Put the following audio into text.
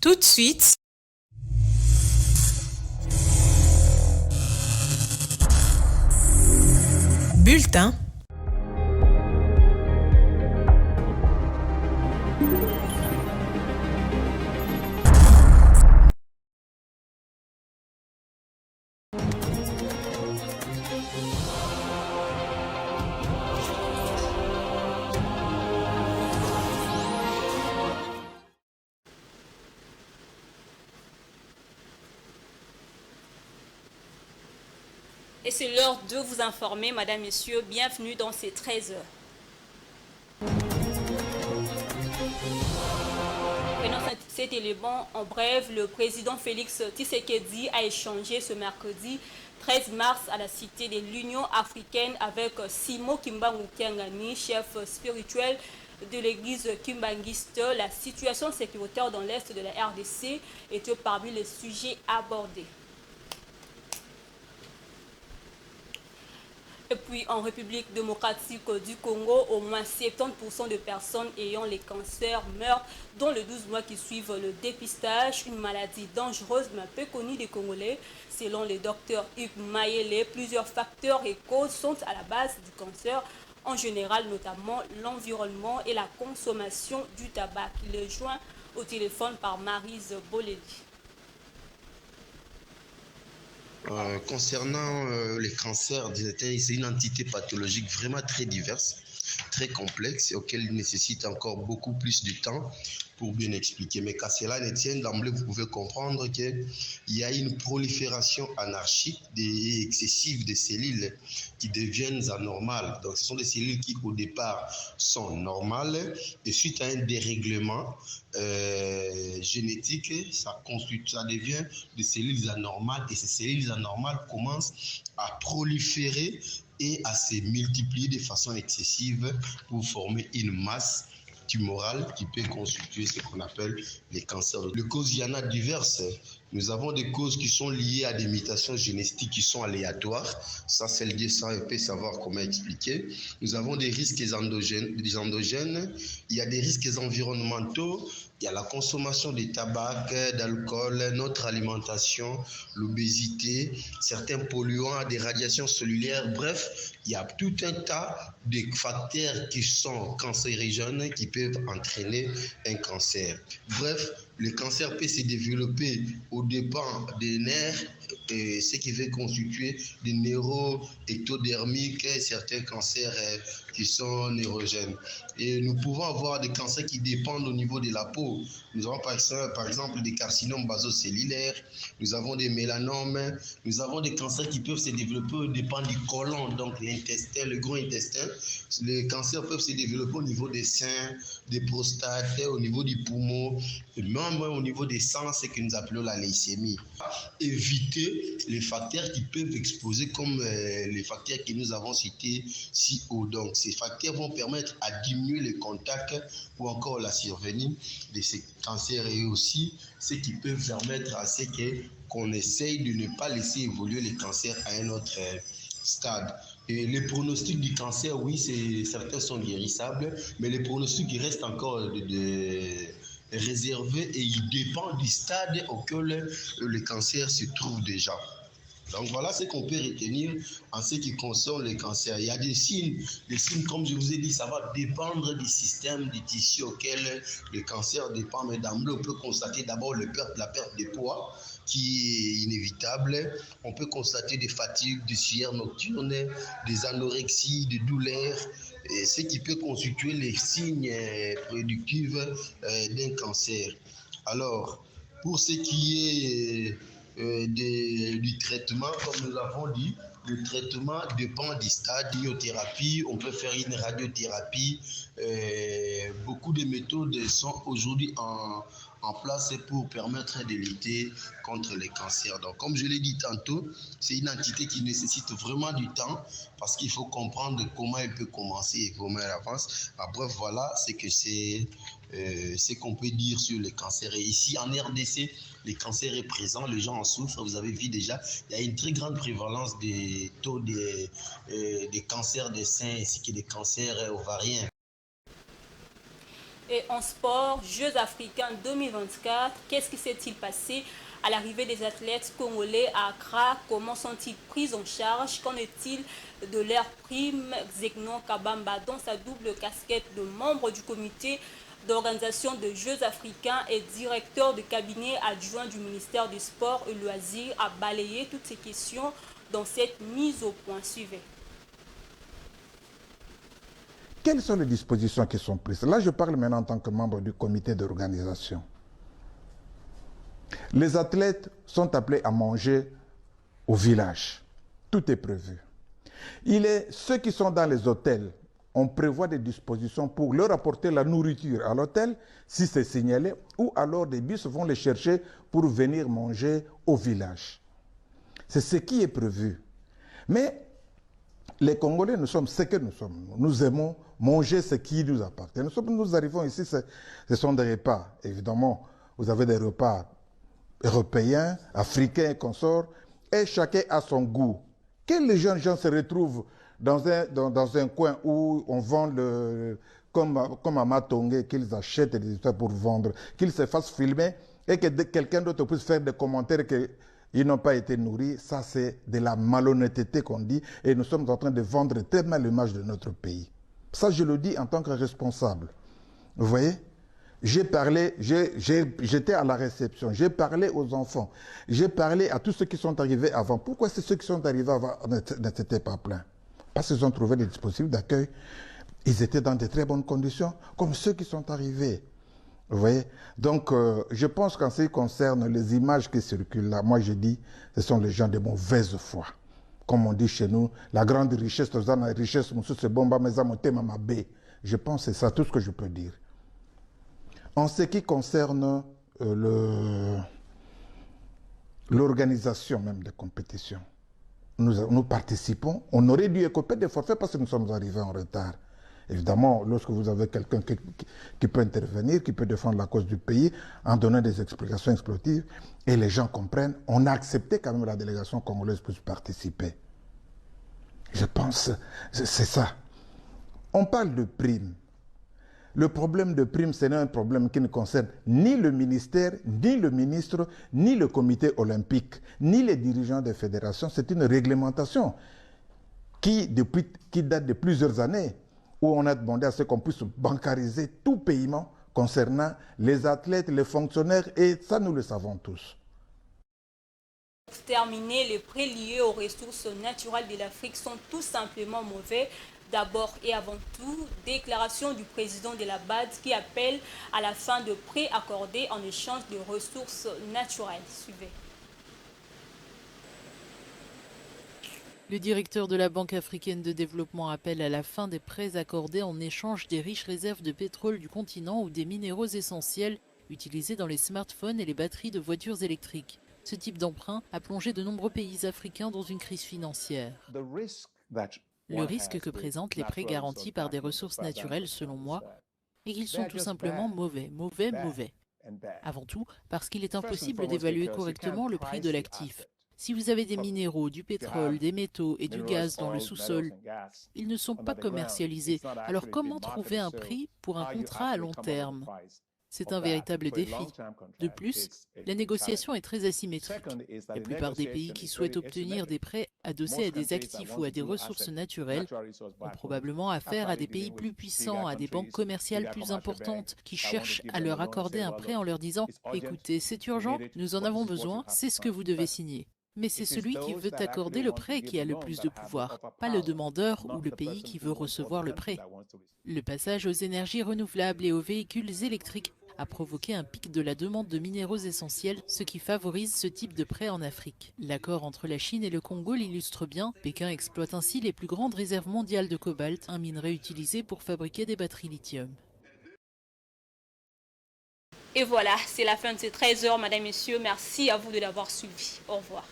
Tout de suite, bulletin. Et c'est l'heure de vous informer, Madame, Messieurs. Bienvenue dans ces 13 heures. Prenons cet élément en bref. Le président Félix Tshisekedi a échangé ce mercredi 13 mars à la Cité de l'Union africaine avec Simo Kimbangu Kiangani, chef spirituel de l'église kimbangiste. La situation sécuritaire dans l'est de la RDC était parmi les sujets abordés. Et puis en République démocratique du Congo, au moins 70% de personnes ayant les cancers meurent dans les 12 mois qui suivent le dépistage, une maladie dangereuse mais peu connue des Congolais. Selon le docteur Hugues Mayele, plusieurs facteurs et causes sont à la base du cancer, en général notamment l'environnement et la consommation du tabac. Il est joint au téléphone par Maryse Boleli. Concernant les cancers, c'est une entité pathologique vraiment très diverse, très complexe et auquel il nécessite encore beaucoup plus de temps pour bien expliquer. Mais qu'à cela ne tienne, d'emblée, vous pouvez comprendre qu'il y a une prolifération anarchique et excessive des cellules qui deviennent anormales. Donc, ce sont des cellules qui, au départ, sont normales et suite à un dérèglement génétique, ça devient des cellules anormales et ces cellules anormales commencent à proliférer et à se multiplier de façon excessive pour former une masse tumorale qui peut constituer ce qu'on appelle les cancers. Les causes, il y en a diverses. Nous avons des causes qui sont liées à des mutations génétiques qui sont aléatoires. Ça, c'est le Dieu ça peut savoir comment expliquer. Nous avons des risques endogènes. Il y a des risques environnementaux. Il y a la consommation de tabac, d'alcool, notre alimentation, l'obésité, certains polluants, des radiations cellulaires. Bref, il y a tout un tas de facteurs qui sont cancérigènes qui peuvent entraîner un cancer. Bref, le cancer peut se développer au dépend des nerfs, et ce qui va constituer des neuroectodermiques, certains cancers qui sont neurogènes. Et nous pouvons avoir des cancers qui dépendent au niveau de la peau. Nous avons par exemple des carcinomes basocellulaires, nous avons des mélanomes, nous avons des cancers qui peuvent se développer au dépend du côlon, donc l'intestin, le gros intestin. Les cancers peuvent se développer au niveau des seins, des prostates, au niveau du poumon, et même au niveau des sangs, ce que nous appelons la leucémie. Éviter les facteurs qui peuvent exposer comme les facteurs que nous avons cités si haut. Donc ces facteurs vont permettre à diminuer le contact ou encore la survenue de ces cancers et aussi ce qui peut permettre à ce qu'on essaye de ne pas laisser évoluer les cancers à un autre stade. Et les pronostics du cancer, oui, certains sont guérissables, mais les pronostics restent encore réservé et il dépend du stade auquel le cancer se trouve déjà. Donc voilà ce qu'on peut retenir en ce qui concerne le cancer. Il y a des signes comme je vous ai dit, ça va dépendre du système, du tissu auquel le cancer dépend. Mais d'emblée, on peut constater d'abord la perte de poids qui est inévitable. On peut constater des fatigues, des sueurs nocturnes, des anorexies, des douleurs, et ce qui peut constituer les signes prédictifs d'un cancer. Alors, pour ce qui est du traitement, comme nous l'avons dit, le traitement dépend du stade. Biothérapie, on peut faire une radiothérapie. Beaucoup de méthodes sont aujourd'hui en place pour permettre de lutter contre les cancers. Donc, comme je l'ai dit tantôt, c'est une entité qui nécessite vraiment du temps parce qu'il faut comprendre comment elle peut commencer et comment elle avance. Bref, voilà ce qu'on peut dire sur les cancers. Et ici, en RDC, le cancer est présent, les gens en souffrent. Vous avez vu déjà, il y a une très grande prévalence des taux des cancers des seins ainsi que des cancers ovariens. Et en sport, Jeux africains 2024, qu'est-ce qui s'est-il passé à l'arrivée des athlètes congolais à Accra? Comment sont-ils pris en charge? Qu'en est-il de leur prime? Zegnon Kabamba, dans sa double casquette de membre du comité d'organisation des Jeux africains et directeur de cabinet adjoint du ministère du Sport et Loisirs, a balayé toutes ces questions dans cette mise au point. Suivez. Quelles sont les dispositions qui sont prises? Là, je parle maintenant en tant que membre du comité d'organisation. Les athlètes sont appelés à manger au village. Tout est prévu. Ceux qui sont dans les hôtels, on prévoit des dispositions pour leur apporter la nourriture à l'hôtel, si c'est signalé, ou alors des bus vont les chercher pour venir manger au village. C'est ce qui est prévu. Mais les Congolais, nous sommes ce que nous sommes. Nous aimons manger ce qui nous appartient. Nous arrivons ici, ce sont des repas. Évidemment, vous avez des repas européens, africains et consorts, et chacun a son goût. Que les jeunes gens se retrouvent dans un coin où on vend comme à Matongé, qu'ils achètent des histoires pour vendre, qu'ils se fassent filmer et que quelqu'un d'autre puisse faire des commentaires qu'ils n'ont pas été nourris, ça c'est de la malhonnêteté qu'on dit, et nous sommes en train de vendre tellement l'image de notre pays. Ça je le dis en tant que responsable. Vous voyez? J'ai parlé, j'étais à la réception, j'ai parlé aux enfants, j'ai parlé à tous ceux qui sont arrivés avant. Pourquoi ceux qui sont arrivés avant n'étaient pas pleins? Parce qu'ils ont trouvé des dispositifs d'accueil. Ils étaient dans de très bonnes conditions, comme ceux qui sont arrivés. Vous voyez? Donc, je pense qu'en ce qui concerne les images qui circulent là, moi je dis, ce sont les gens de mauvaise foi. Comme on dit chez nous, la grande richesse, la richesse, c'est bomba, mais je pense que c'est ça, tout ce que je peux dire. En ce qui concerne l'organisation même des compétitions, nous participons. On aurait dû écoper des forfaits parce que nous sommes arrivés en retard. Évidemment, lorsque vous avez quelqu'un qui peut intervenir, qui peut défendre la cause du pays en donnant des explications explosives, et les gens comprennent, on a accepté quand même la délégation congolaise puisse participer. Je pense, c'est ça. On parle de primes. Le problème de primes, ce n'est un problème qui ne concerne ni le ministère, ni le ministre, ni le comité olympique, ni les dirigeants des fédérations. C'est une réglementation qui date de plusieurs années, où on a demandé à ce qu'on puisse bancariser tout paiement concernant les athlètes, les fonctionnaires, et ça nous le savons tous. Pour terminer, les prêts liés aux ressources naturelles de l'Afrique sont tout simplement mauvais. D'abord et avant tout, déclaration du président de la BAD qui appelle à la fin de prêts accordés en échange de ressources naturelles. Suivez. Le directeur de la Banque africaine de développement appelle à la fin des prêts accordés en échange des riches réserves de pétrole du continent ou des minéraux essentiels utilisés dans les smartphones et les batteries de voitures électriques. Ce type d'emprunt a plongé de nombreux pays africains dans une crise financière. Le risque que présentent les prêts garantis par des ressources naturelles, selon moi, est qu'ils sont tout simplement mauvais. Avant tout, parce qu'il est impossible d'évaluer correctement le prix de l'actif. Si vous avez des minéraux, du pétrole, des métaux et du gaz dans le sous-sol, ils ne sont pas commercialisés. Alors comment trouver un prix pour un contrat à long terme? C'est un véritable défi. De plus, la négociation est très asymétrique. La plupart des pays qui souhaitent obtenir des prêts adossés à des actifs ou à des ressources naturelles ont probablement affaire à des pays plus puissants, à des banques commerciales plus importantes qui cherchent à leur accorder un prêt en leur disant « Écoutez, c'est urgent, nous en avons besoin, c'est ce que vous devez signer ». Mais c'est celui qui veut accorder le prêt qui a le plus de pouvoir, pas le demandeur ou le pays qui veut recevoir le prêt. Le passage aux énergies renouvelables et aux véhicules électriques a provoqué un pic de la demande de minéraux essentiels, ce qui favorise ce type de prêt en Afrique. L'accord entre la Chine et le Congo l'illustre bien. Pékin exploite ainsi les plus grandes réserves mondiales de cobalt, un minerai utilisé pour fabriquer des batteries lithium. Et voilà, c'est la fin de ces 13 heures, mesdames et messieurs. Merci à vous de l'avoir suivi. Au revoir.